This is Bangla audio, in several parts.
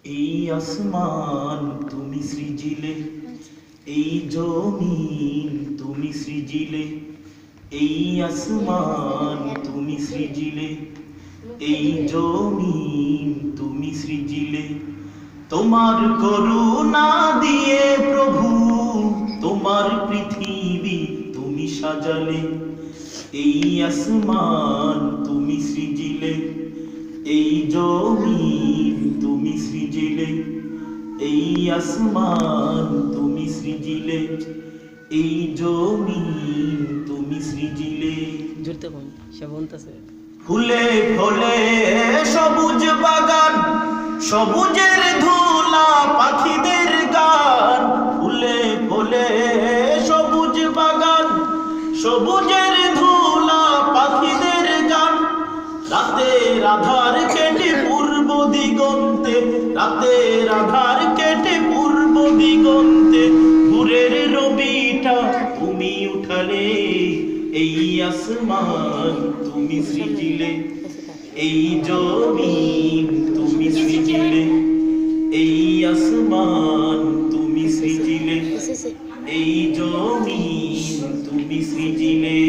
এই আসমান তুমি সৃজিলে, এই জমিন তুমি সৃজিলে, এই আসমান তুমি সৃজিলে, এই জমিন তুমি সৃজিলে। তোমার করুণা দিয়ে প্রভু তোমার পৃথিবী তুমি সাজালে। এই আসমান তুমি সৃজিলে, এই জমিন তুমি সৃজিলে, এই আসমান তুমি সৃজিলে, এই জমিন তুমি সৃজিলে। জুড়তে কোন সে বলতেছে ফুলে ফলে সবুজ বাগান, সবুজের ধুলা পাখিদের গান। ফুলে ফলে সবুজ বাগান, সবুজের ধুলা পাখিদের গান। রাতের আধার কেটে পূর্ব দিগন্তে, রাতের আধার কেটে পূর্ব দিগন্তে ভোরের রবিটা তুমি উঠালে। এই আসমান তুমি সৃজিলে, এই জমিন তুমি সৃজিলে, এই আসমান তুমি সৃজিলে, এই জমিন তুমি সৃজিলে।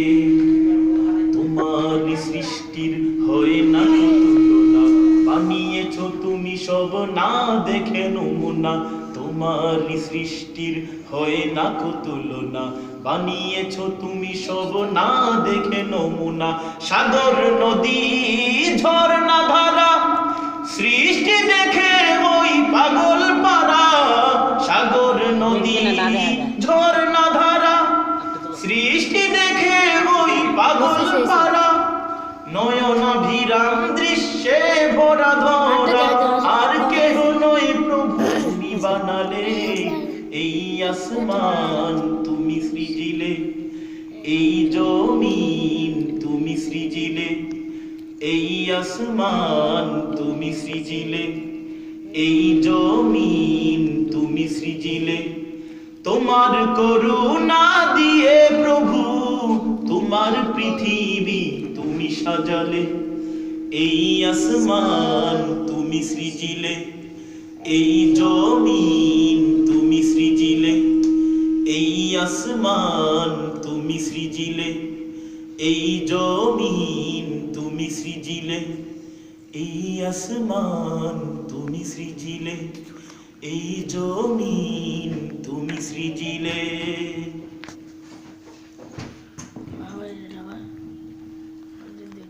তোমার সৃষ্টির হয় না তুলনা, বানিয়েছ তুমি সব না দেখে নমুনা। তোমার সৃষ্টির হয় না তুলনা, বানিয়েছ তুমি সব না দেখে নমুনা। সাগর নদী ঝর্ণা ধারা, সৃষ্টি দেখে ওই পাগল পারা। সাগর নদী ঝর্ণা ধারা, সৃষ্টি দেখে ওই পাগল পারা। নয়নাভিরাম দৃশ্যে ভরা ধরা, আর কেহ নয় প্রভু তুমি বানালে। এই আসমান তুমি সৃজিলে, এই জমিন তুমি সৃজিলে, এই আসমান তুমি সৃজিলে, এই জমিন তুমি সৃজিলে। তোমার করুণা দিয়ে প্রভু তোমার পৃথিবী তুমি সাজালে। এই আসমান তুমি সৃজিলে, এই জমিন তুমি সৃজিলে, এই আসমান তুমি সৃজিলে, এই জমিন তুমি সৃজিলে, এই আসমান তুমি সৃজিলে, এই জমিন তুমি সৃজিলে।